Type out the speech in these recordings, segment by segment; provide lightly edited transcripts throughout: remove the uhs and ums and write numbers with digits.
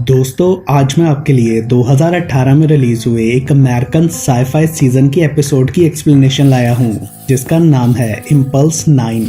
दोस्तों आज मैं आपके लिए 2018 में रिलीज हुए एक अमेरिकन साईफाई सीजन की एपिसोड की एक्सप्लेनेशन लाया हूं जिसका नाम है इम्पल्स 9।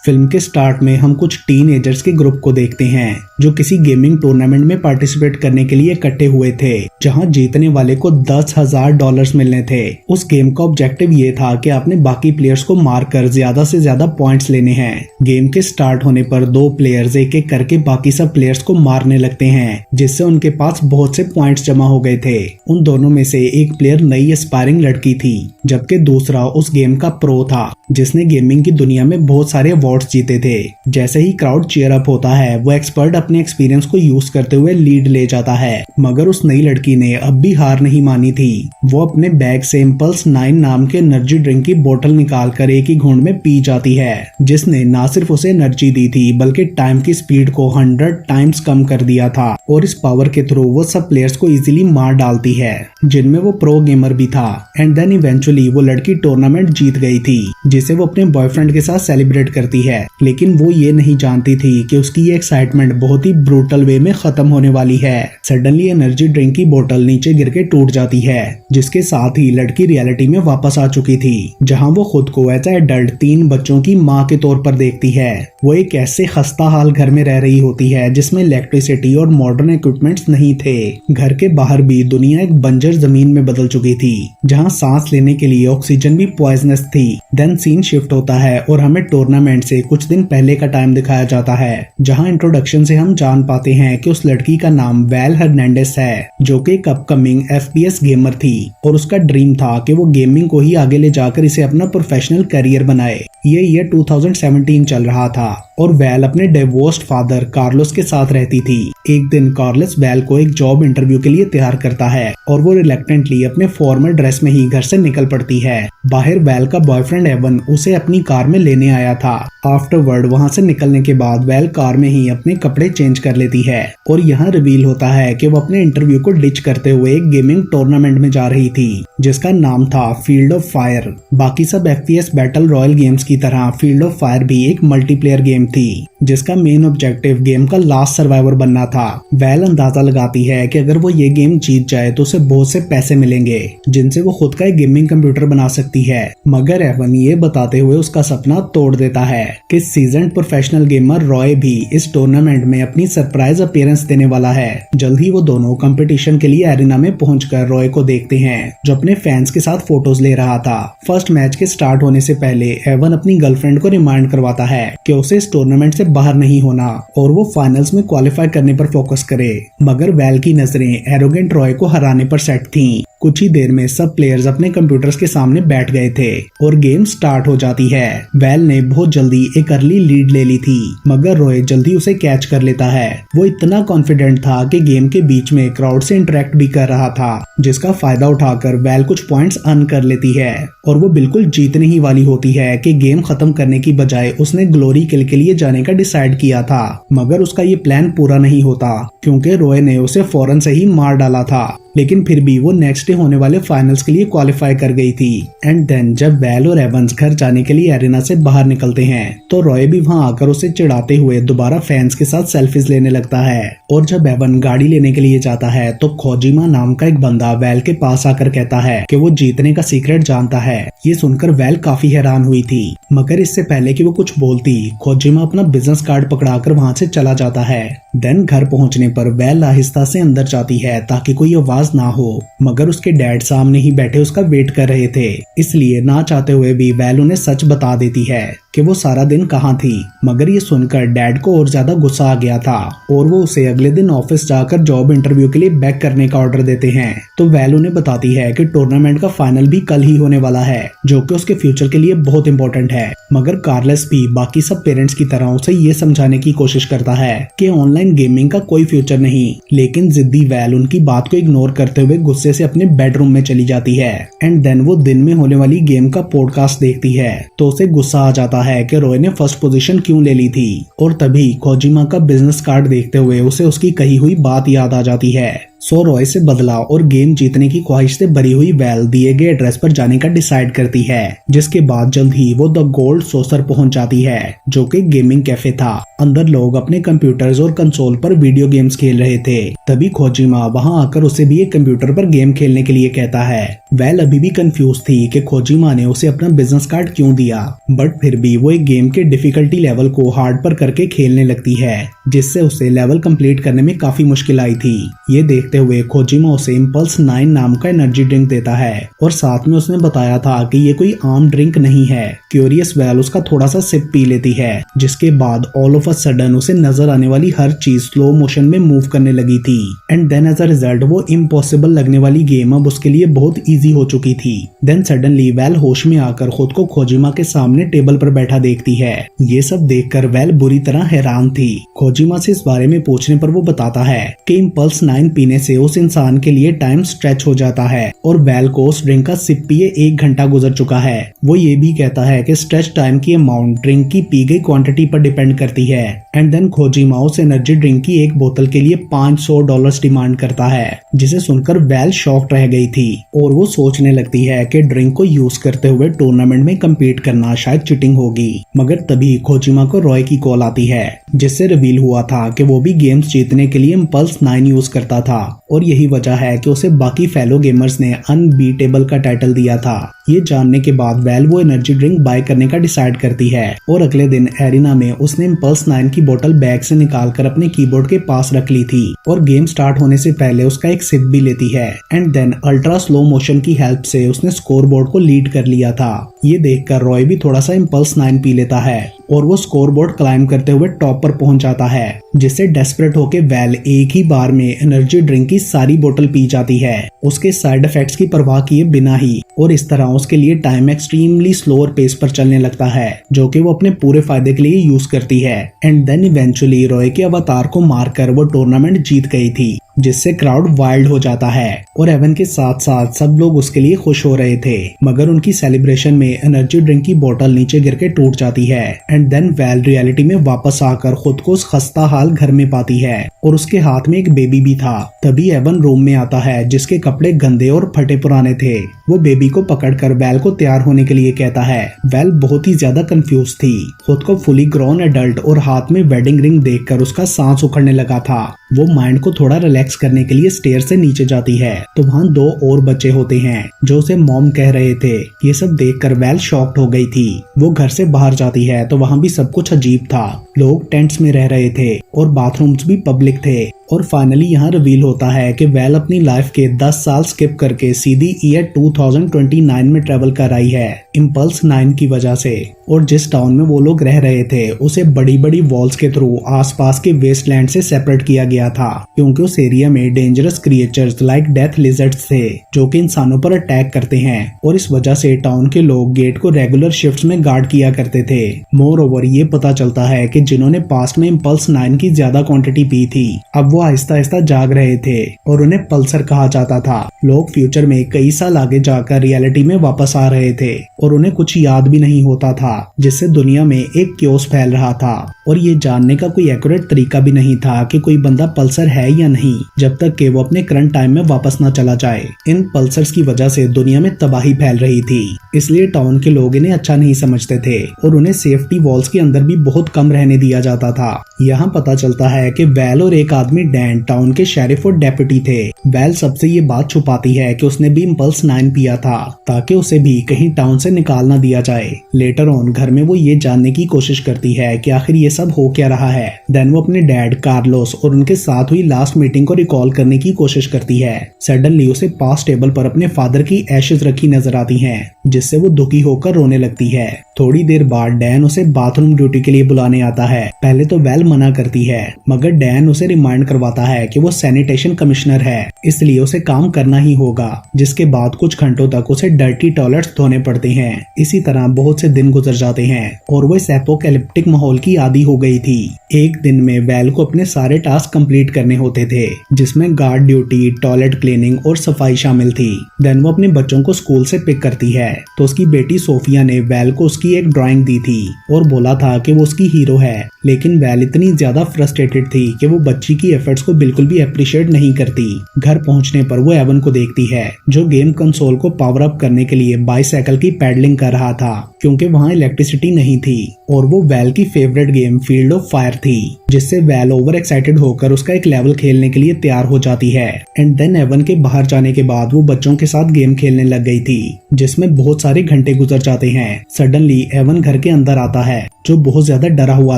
फिल्म के स्टार्ट में हम कुछ टीनएजर्स के ग्रुप को देखते हैं जो किसी गेमिंग टूर्नामेंट में पार्टिसिपेट करने के लिए इकट्ठे हुए थे जहां जीतने वाले को $10,000 मिलने थे। उस गेम का ऑब्जेक्टिव ये था कि आपने बाकी प्लेयर्स को मारकर ज्यादा से ज्यादा पॉइंट्स लेने हैं। गेम के स्टार्ट होने पर दो प्लेयर्स एक एक करके बाकी सब प्लेयर्स को मारने लगते हैं जिससे उनके पास बहुत से पॉइंट्स जमा हो गए थे। उन दोनों में से एक प्लेयर नई एस्पायरिंग लड़की थी जबकि दूसरा उस गेम का प्रो था जिसने गेमिंग की दुनिया में बहुत सारे अवार्ड्स जीते थे। जैसे ही क्राउड चीयर अप होता है वो एक्सपर्ट अपने एक्सपीरियंस को यूज करते हुए लीड ले जाता है, मगर उस नई लड़की ने अब भी हार नहीं मानी थी। वो अपने बैग से इम्पल्स 9 नाम के एनर्जी ड्रिंक की बोतल निकालकर एक ही घूंट में पी जाती है जिसने न सिर्फ उसे एनर्जी दी थी बल्कि टाइम की स्पीड को 100 टाइम्स कम कर दिया था और इस पावर के थ्रू वो सब प्लेयर्स को इजीली मार डालती है जिनमें वो प्रो गेमर भी था। एंड देन इवेंचुअली वो लड़की टूर्नामेंट जीत गई थी जिसे वो अपने बॉयफ्रेंड के साथ सेलिब्रेट करती है, लेकिन वो ये नहीं जानती थी कि उसकी ये एक्साइटमेंट बहुत ही ब्रूटल वे में खत्म होने वाली है। सडनली एनर्जी ड्रिंक की बोतल नीचे गिर के टूट जाती है जिसके साथ ही लड़की रियलिटी में वापस आ चुकी थी जहां वो खुद को एज एडल्ट 3 बच्चों की माँ के तौर पर देखती है। वो एक ऐसे खस्ता हाल घर में रह रही होती है जिसमें इलेक्ट्रिसिटी और मॉडर्न इक्विपमेंट्स नहीं थे। घर के बाहर भी दुनिया एक बंजर जमीन में बदल चुकी थी जहां सांस लेने के लिए ऑक्सीजन भी पॉइजनस थी। देन सीन शिफ्ट होता है और हमें टूर्नामेंट से कुछ दिन पहले का टाइम दिखाया जाता है जहां इंट्रोडक्शन से हम जान पाते हैं कि उस लड़की का नाम वेल हर्नांडेस है जो कि एक अपकमिंग FPS गेमर थी और उसका ड्रीम था कि वो गेमिंग को ही आगे ले जाकर इसे अपना प्रोफेशनल करियर बनाए। ये ईयर 2017 चल रहा था और वेल अपने डिवोर्स्ड फादर कार्लोस के साथ रहती थी। एक दिन कार्लोस वेल को एक जॉब इंटरव्यू के लिए तैयार करता है और वो रिलक्टेंटली अपने फॉर्मल ड्रेस में ही घर से निकल पड़ती है। बाहर वेल का बॉयफ्रेंड एवन उसे अपनी कार में लेने आया था। आफ्टरवर्ड वहां से निकलने के बाद वेल कार में ही अपने कपड़े चेंज कर लेती है और यहाँ रिवील होता है कि वो अपने इंटरव्यू को डिच करते हुए एक गेमिंग टूर्नामेंट में जा रही थी जिसका नाम था फील्ड ऑफ फायर। बाकी सब FPS बैटल रॉयल गेम्स की तरह फील्ड ऑफ फायर भी एक मल्टीप्लेयर गेम थी जिसका मेन ऑब्जेक्टिव गेम का लास्ट सर्वाइवर बनना था। वेल अंदाजा लगाती है कि अगर वो ये गेम जीत जाए तो उसे बहुत से पैसे मिलेंगे जिनसे वो खुद का एक गेमिंग कंप्यूटर बना सकती है, मगर एवन ये बताते हुए उसका सपना तोड़ देता है कि सीजन्ड प्रोफेशनल गेमर रॉय भी इस टूर्नामेंट में अपनी सरप्राइज अपीयरेंस देने वाला है। जल्द ही वो दोनों कंपटीशन के लिए एरिना में पहुंचकर रॉय को देखते हैं जो अपने फैंस के साथ फोटोज ले रहा था। फर्स्ट मैच के स्टार्ट होने से पहले एवन अपनी गर्लफ्रेंड को रिमाइंड करवाता है कि उसे इस टूर्नामेंट से बाहर नहीं होना और वो फाइनल्स में क्वालिफाई करने पर फोकस करे, मगर वेल की नजरें एरोगेंट रॉय को हराने पर सेट थीं। कुछ ही देर में सब प्लेयर्स अपने कंप्यूटर्स के सामने बैठ गए थे और गेम स्टार्ट हो जाती है। वेल ने बहुत जल्दी एक अर्ली लीड ले ली थी मगर रॉय जल्दी उसे कैच कर लेता है। वो इतना कॉन्फिडेंट था कि गेम के बीच में क्राउड से इंटरेक्ट भी कर रहा था जिसका फायदा उठाकर वेल कुछ पॉइंट्स अर्न कर लेती है और वो बिल्कुल जीतने ही वाली होती है कि गेम खत्म करने की बजाय उसने ग्लोरी किल के लिए जाने का डिसाइड किया था, मगर उसका ये प्लान पूरा नहीं होता क्योंकि रॉय ने उसे फौरन से ही मार डाला था। लेकिन फिर भी वो नेक्स्ट डे होने वाले फाइनल्स के लिए क्वालिफाई कर गई थी। एंड देन जब वेल और एवंस घर जाने के लिए एरिना से बाहर निकलते हैं तो रॉय भी वहां आकर उसे चिढ़ाते हुए दोबारा फैंस के साथ सेल्फीज लेने लगता है। और जब एवन गाड़ी लेने के लिए जाता है तो खोजिमा नाम का एक बंदा वेल के पास आकर कहता है कि वो जीतने का सीक्रेट जानता है। ये सुनकर वेल काफी हैरान हुई थी, मगर इससे पहले कि वो कुछ बोलती खोजिमा अपना बिजनेस कार्ड पकड़ाकर वहां से चला जाता है। देन घर पहुंचने पर वेल आहिस्ता से अंदर जाती है ताकि कोई आवाज ना हो, मगर उसके डैड सामने ही बैठे उसका वेट कर रहे थे, इसलिए ना चाहते हुए भी वेल उन्हें सच बता देती है कि वो सारा दिन कहाँ थी। मगर ये सुनकर डैड को और ज्यादा गुस्सा आ गया था और वो उसे अगले दिन ऑफिस जाकर जॉब इंटरव्यू के लिए बैक करने का ऑर्डर देते हैं। तो वेल उन्हें बताती है कि टूर्नामेंट का फाइनल भी कल ही होने वाला है जो कि उसके फ्यूचर के लिए बहुत इंपॉर्टेंट है। मगर कार्लस भी बाकी सब पेरेंट्स की तरह उसे ये समझाने की कोशिश करता है कि ऑनलाइन गेमिंग का कोई फ्यूचर नहीं, लेकिन जिद्दी वेल उनकी बात को इग्नोर करते हुए गुस्से से अपने बेडरूम में चली जाती है। एंड देन वो दिन में होने वाली गेम का पॉडकास्ट देखती है तो उसे गुस्सा आ जाता है कि रॉय ने फर्स्ट पोजीशन क्यों ले ली थी और तभी खोजिमा का बिजनेस कार्ड देखते हुए उसे उसकी कही हुई बात याद आ जाती है। सो रॉय से बदला और गेम जीतने की ख्वाहिश से भरी हुई वेल दिए गए एड्रेस पर जाने का डिसाइड करती है, जिसके बाद जल्द ही वो द गोल्ड सॉसर पहुंच जाती है, जो कि गेमिंग कैफे था। अंदर लोग अपने कंप्यूटर्स और कंसोल पर वीडियो गेम्स खेल रहे थे। तभी खोजिमा वहां आकर उसे भी एक कंप्यूटर पर गेम खेलने के लिए कहता है। वेल अभी भी कंफ्यूज थी कि खोजिमा ने उसे अपना बिजनेस कार्ड क्यों दिया, बट फिर भी वो एक गेम के डिफिकल्टी लेवल को हार्ड पर करके खेलने लगती है, जिससे उसे लेवल कंप्लीट करने में काफी मुश्किल आई थी। ये देखते हुए खोजिमा उसे इम्पल्स 9 नाम का एनर्जी ड्रिंक देता है और साथ में उसने बताया था कि ये कोई आम ड्रिंक नहीं है। क्यूरियस वेल उसका थोड़ा सा सिप पी लेती है, जिसके बाद ऑल ऑफ अ सडन उसे नजर आने वाली हर चीज स्लो मोशन में मूव करने लगी थी। And then as a result वो इम्पॉसिबल लगने वाली गेम अब उसके लिए बहुत इजी हो चुकी थी। देन सडनली वेल होश में आकर खुद को खोजिमा के सामने टेबल पर बैठा देखती है। ये सब देखकर वेल बुरी तरह हैरान थी। खोजिमा से इस बारे में पूछने पर वो बताता है कि इम्पल्स 9 पीने से उस इंसान के लिए टाइम स्ट्रेच हो जाता है और वेल को उस ड्रिंक का सिप पिए 1 घंटा गुजर चुका है। वो ये भी कहता है कि स्ट्रेच टाइम की अमाउंट ड्रिंक की पी गई क्वांटिटी पर डिपेंड करती है। एंड देन खोजिमा उस एनर्जी ड्रिंक की एक बोतल के लिए $500 डिमांड करता है, जिसे सुनकर वेल शॉक्ड रह गई थी और वो सोचने लगती है कि ड्रिंक को यूज करते हुए टूर्नामेंट में कम्पीट करना शायद चीटिंग होगी। मगर तभी खोजिमा को रॉय की कॉल आती है, जिससे रिवील हुआ था कि वो भी गेम्स जीतने के लिए इम्पल्स 9 यूज करता था और यही वजह है कि उसे बाकी फेलो गेमर्स ने अनबीटेबल का टाइटल दिया था। ये जानने के बाद वेल वो एनर्जी ड्रिंक बाय करने का डिसाइड करती है और अगले दिन एरिना में उसने इम्पल्स 9 की बोतल बैग से निकालकर अपने कीबोर्ड के पास रख ली थी और गेम स्टार्ट होने से पहले उसका एक सिप भी लेती है। And then ultra slow motion की हेल्प से उसने स्कोर बोर्ड को लीड कर लिया था। ये देखकर रॉय भी थोड़ा सा इम्पल्स 9 पी लेता है और वो स्कोर बोर्ड क्लाइम करते हुए टॉप पर पहुंच जाता है, जिससे डेस्परेट होके वेल एक ही बार में एनर्जी ड्रिंक की सारी बोतल पी जाती है, उसके साइड इफेक्ट्स की परवाह किए बिना ही। और इस तरह उसके लिए टाइम एक्सट्रीमली स्लोअर पेस पर चलने लगता है, जो कि वो अपने पूरे फायदे के लिए यूज करती है। एंड देन इवेंचुअली रॉय के अवतार को मारकर वो टूर्नामेंट जीत गई थी, जिससे क्राउड वाइल्ड हो जाता है और एवन के साथ साथ सब लोग उसके लिए खुश हो रहे थे। मगर उनकी सेलिब्रेशन में एनर्जी ड्रिंक की बोतल नीचे गिर के टूट जाती है। एंड देन वेल रियलिटी में वापस आकर खुद को उस खस्ता हाल घर में पाती है और उसके हाथ में एक बेबी भी था। तभी एवन रूम में आता है, जिसके कपड़े गंदे और फटे पुराने थे। वो बेबी को पकड़कर वेल को तैयार होने के लिए कहता है। वेल बहुत ही ज्यादा कंफ्यूज थी। खुद को फुली ग्रोन एडल्ट और हाथ में वेडिंग रिंग देखकर उसका सांस उखड़ने लगा था। वो माइंड को थोड़ा रिलैक्स करने के लिए स्टेयर से नीचे जाती है तो वहाँ 2 और बच्चे होते हैं जो उसे मॉम कह रहे थे। ये सब देखकर वेल शॉक्ड हो गई थी। वो घर से बाहर जाती है तो वहाँ भी सब कुछ अजीब था। लोग टेंट्स में रह रहे थे और बाथरूम्स भी पब्लिक थे। और फाइनली यहाँ रिवील होता है कि वेल अपनी लाइफ के 10 साल स्किप करके सीधी ईयर 2029 में ट्रेवल कर आई है इम्पल्स 9 की वजह से। और जिस टाउन में वो लोग रह रहे थे उसे बड़ी बड़ी वॉल्स के थ्रू आसपास के वेस्टलैंड से सेपरेट किया गया था, क्योंकि उस एरिया में dangerous creatures like death lizards थे जो कि इंसानों पर अटैक करते हैं। और इस वजह से टाउन के लोग गेट को रेगुलर शिफ्ट्स में गार्ड किया करते थे। मोर ओवर ये पता चलता है कि जिन्होंने पास्ट में इम्पल्स 9 की ज्यादा क्वांटिटी पी थी अब वो आहिस्ता आहिस्ता जाग रहे थे और उन्हें पल्सर कहा जाता था। लोग फ्यूचर में कई साल आगे जाकर रियलिटी में वापस आ रहे थे और उन्हें कुछ याद भी नहीं होता था, जिससे दुनिया में एक क्योस फैल रहा था। और ये जानने का कोई एक्यूरेट तरीका भी नहीं था कि कोई बंदा पल्सर है या नहीं, जब तक कि वो अपने करंट टाइम में वापस ना चला जाए। इन पल्सर्स की वजह से दुनिया में तबाही फैल रही थी, इसलिए टाउन के लोग इन्हें अच्छा नहीं समझते थे और उन्हें सेफ्टी वॉल्स के अंदर भी बहुत कम रहने दिया जाता था। यहाँ पता चलता है कि वेल और एक आदमी डैन टाउन के शेरिफ और डेप्यूटी थे। वेल सबसे ये बात छुपाती है कि उसने भी इम्पल्स 9 पिया था ताकि उसे भी कहीं टाउन से निकाल ना दिया जाए। लेटर ऑन घर में वो ये जानने की कोशिश करती है कि आखिर ये सब हो क्या रहा है। देन वो अपने डैड कार्लोस और उनके साथ हुई लास्ट मीटिंग को रिकॉल करने की कोशिश करती है। सडनली उसे पास टेबल पर अपने फादर की एशेज रखी नजर आती हैं, जिससे वो दुखी होकर रोने लगती है। थोड़ी देर बाद डैन उसे बाथरूम ड्यूटी के लिए बुलाने आता है। पहले तो वेल मना करती है, मगर डैन उसे रिमाइंड करवाता है कि वो सैनिटेशन कमिश्नर है, इसलिए उसे काम करना ही होगा। जिसके बाद कुछ घंटों तक उसे डर्टी टॉयलेट्स धोने पड़ते हैं। इसी तरह बहुत से दिन गुजर जाते हैं और वो इस एपोकैलिप्टिक माहौल की आदी हो गई थी। एक दिन में वेल को अपने सारे टास्क कंप्लीट करने होते थे, जिसमें गार्ड ड्यूटी, टॉयलेट क्लीनिंग और सफाई शामिल थी। देन वो अपने बच्चों को स्कूल से पिक करती है तो उसकी बेटी सोफिया ने वैल को उसकी एक ड्राइंग दी थी और बोला था कि वो उसकी हीरो है, लेकिन वैल इतनी ज्यादा फ्रस्ट्रेटेड थी कि वो बच्ची की एफर्ट्स को बिल्कुल भी अप्रिशिएट नहीं करती। घर पहुंचने पर वो एवन को देखती है जो गेम कंसोल को पावर अप करने के लिए बाइसाइकिल की पैडलिंग कर रहा था, क्योंकि वहाँ इलेक्ट्रिसिटी नहीं थी और वो वैल की favourite game field of fire थी, जिससे वैल ओवर एक्साइटेड होकर उसका एक लेवल खेलने के लिए तैयार हो जाती है। एंड देन एवन के बाहर जाने के बाद वो बच्चों के साथ गेम खेलने लग गई थी, जिसमें बहुत सारे घंटे गुजर जाते हैं। सडनली एवन घर के अंदर आता है जो बहुत ज्यादा डरा हुआ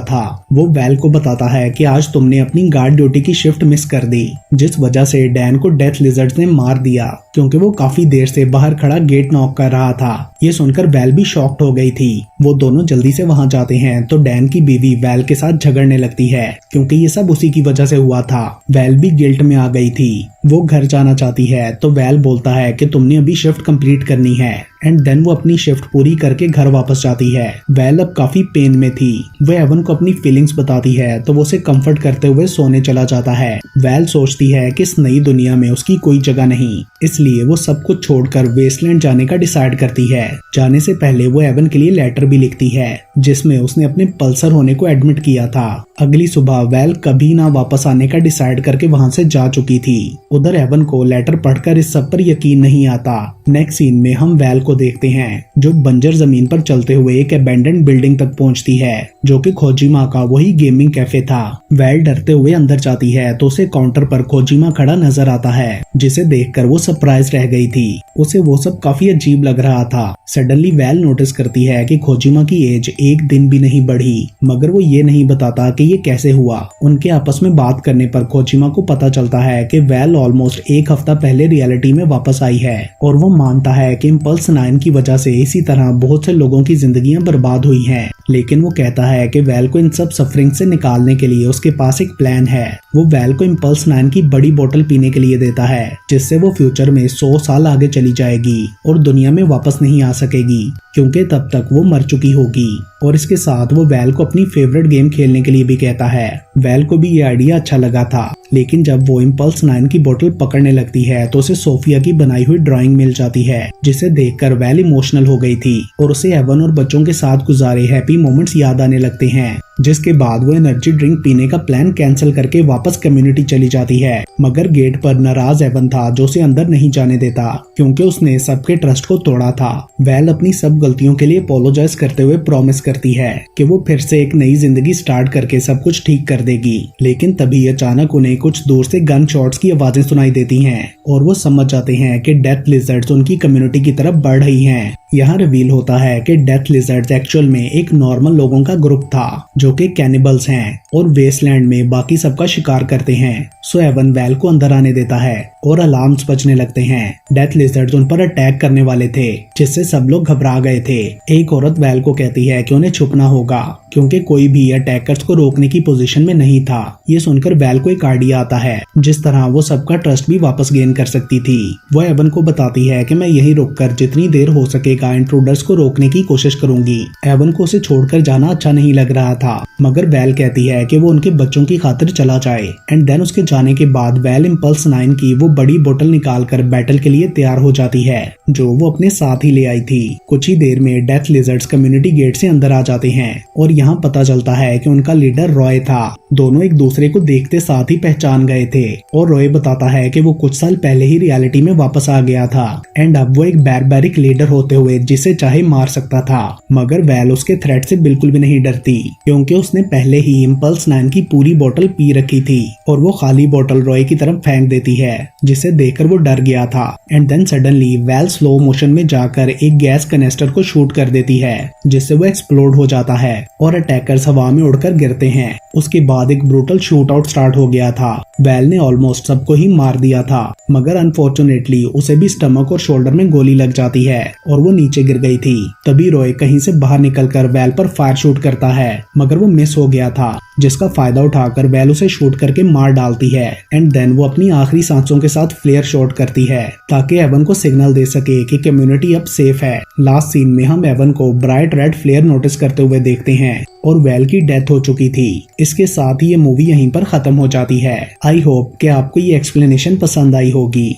था। वो वैल को बताता है कि आज तुमने अपनी गार्ड ड्यूटी की शिफ्ट मिस कर दी, जिस वजह से डैन को डेथ लिजर्ड्स ने मार दिया, क्योंकि वो काफी देर से बाहर खड़ा गेट नॉक कर रहा था। ये सुनकर वैल भी शॉक्ड हो गई थी। वो दोनों जल्दी से वहां जाते हैं तो डैन की बीवी वैल के साथ झगड़ने लगती है, क्योंकि ये सब उसी की वजह से हुआ था। वैल भी गिल्ट में आ गई थी। वो घर जाना चाहती है तो वैल बोलता है कि तुमने अभी शिफ्ट कंप्लीट करनी है। एंड देन वो अपनी शिफ्ट पूरी करके घर वापस जाती है। वैल अब काफी पेन में थी। वो एवन को अपनी फीलिंग्स बताती है तो वो उसे कंफर्ट करते हुए सोने चला जाता है। वैल सोचती है कि इस नई दुनिया में उसकी कोई जगह नहीं, इसलिए वो सब कुछ छोड़कर वेस्टलैंड जाने का डिसाइड करती है। जाने से पहले वो एवन के लिए लेटर भी लिखती है, जिसमें उसने अपने पल्सर होने को एडमिट किया था। अगली सुबह वैल कभी ना वापस आने का डिसाइड करके वहां से जा चुकी थी। उधर एवन को लेटर पढ़कर इस सब पर यकीन नहीं आता। नेक्स्ट सीन में हम वैल को देखते हैं जो बंजर जमीन पर चलते हुए एक अबैंडन्ड बिल्डिंग तक पहुंचती है, जो कि खोजिमा का वही गेमिंग कैफे था। वैल डरते हुए अंदर जाती है तो उसे काउंटर पर खोजिमा खड़ा नजर आता है, जिसे देखकर वो सरप्राइज रह गई थी। उसे वो सब काफी अजीब लग रहा था। सडनली वैल नोटिस करती है कि खोजिमा की एज एक दिन भी नहीं बढ़ी, मगर वो ये नहीं बताता कि ये कैसे हुआ। उनके आपस में बात करने पर खोजिमा को पता चलता है कि वैल ऑलमोस्ट एक हफ्ता पहले रियलिटी में वापस आई है, और वो मानता है कि इम्पल्स 9 की वजह से इसी तरह बहुत से लोगों की जिंदगियां बर्बाद हुई हैं। लेकिन वो कहता है कि वैल को इन सब सफरिंग से निकालने के लिए उसके पास एक प्लान है। वो वैल को इम्पल्स 9 की बड़ी बोतल पीने के लिए देता है, जिससे वो फ्यूचर में 100 साल आगे चली जाएगी और दुनिया में वापस नहीं आ सकेगी, क्योंकि तब तक वो मर चुकी होगी। और इसके साथ वो वैल को अपनी फेवरेट गेम खेलने के लिए भी कहता है। वैल को भी ये आइडिया अच्छा लगा था, लेकिन जब वो इम्पल्स 9 की बोतल पकड़ने लगती है तो उसे सोफिया की बनाई हुई ड्राइंग मिल जाती है, जिसे देखकर वैल इमोशनल हो गई थी और उसे एवन और बच्चों के साथ गुजारे हैप्पी मोमेंट्स याद आने लगते हैं। जिसके बाद वो एनर्जी ड्रिंक पीने का प्लान कैंसिल करके वापस कम्युनिटी चली जाती है, मगर गेट पर नाराज एवन था जो उसे अंदर नहीं जाने देता, क्योंकि उसने सबके ट्रस्ट को तोड़ा था। वैल अपनी सब गलतियों के लिए अपोलोजाइज करते हुए प्रॉमिस करती है कि वो फिर से एक नई जिंदगी स्टार्ट करके सब कुछ ठीक कर देगी। लेकिन तभी अचानक उन्हें कुछ दूर से गन शॉट्स की आवाजें सुनाई देती हैं और वो समझ जाते हैं कि डेथ लिजर्ड्स उनकी कम्युनिटी की तरफ बढ़ रही हैं। यहाँ रिवील होता है कि डेथ लिजर्ड्स एक्चुअल में एक नॉर्मल लोगों का ग्रुप था जो कि कैनिबल्स हैं और वेस्टलैंड में बाकी सबका शिकार करते हैं। सो एवन वैल को अंदर आने देता है और अलार्म्स बजने लगते हैं। डेथ लिजर्ड्स उन पर अटैक करने वाले थे, जिससे सब लोग घबरा गए थे। एक औरत वैल को कहती है कि उन्हें छुपना होगा, क्योंकि कोई भी अटैकर्स को रोकने की पोजीशन में नहीं था। ये सुनकर वैल को एक आइडिया आता है जिस तरह वो सबका ट्रस्ट भी वापस गेन कर सकती थी। वो एवन को बताती है कि मैं यहीं रुककर जितनी देर हो सकेगा इंट्रूडर्स को रोकने की कोशिश करूंगी। एवन को उसे छोड़कर जाना अच्छा नहीं लग रहा था, मगर वैल कहती है कि वो उनके बच्चों की खातिर चला जाए। एंड देन उसके जाने के बाद वैल इम्पल्स 9 की वो बड़ी बोतल निकालकर बैटल के लिए तैयार हो जाती है, जो वो अपने साथ ही ले आई थी। कुछ ही देर में डेथ लिजर्ड्स कम्युनिटी गेट से अंदर आ जाते हैं और यहाँ पता चलता है कि उनका लीडर रॉय था। दोनों एक दूसरे को देखते साथ ही पहचान गए थे और रॉय बताता है कि वो कुछ साल पहले ही रियलिटी में वापस आ गया था एंड अब वो एक बैरबैरिक लीडर होते हुए जिसे चाहे मार सकता था। मगर वैल उसके थ्रेट से बिल्कुल भी नहीं डरती, क्योंकि उसने पहले ही इम्पल्स 9 की पूरी बोतल पी रखी थी और वो खाली बोतल रॉय की तरफ फेंक देती है, जिसे देखकर वो डर गया था। And then suddenly well slow motion में जाकर एक गैस कनेस्टर को शूट कर देती है, जिससे वो एक्सप्लोड हो जाता है और अटैकर्स हवा में उड़कर गिरते हैं। उसके बाद एक ब्रूटल शूट आउट स्टार्ट हो गया था। वैल ने ऑलमोस्ट सबको ही मार दिया था, मगर अनफॉर्चुनेटली उसे भी स्टमक और शोल्डर में गोली लग जाती है और वो नीचे गिर गई थी। तभी रॉय कहीं से बाहर निकलकर वैल पर फायर शूट करता है, मगर वो मिस हो गया था, जिसका फायदा उठाकर वैल उसे शूट करके मार डालती है। एंड देन वो अपनी आखिरी सांसों के साथ फ्लेयर शॉट करती है ताकि एवन को सिग्नल दे सके कि कम्युनिटी अब सेफ है। लास्ट सीन में हम एवन को ब्राइट रेड फ्लेयर नोटिस करते हुए देखते हैं और वैल की डेथ हो चुकी थी। इसके साथ ही ये मूवी यहीं पर खत्म हो जाती है। आई होप कि आपको ये एक्सप्लेनेशन पसंद आई होगी।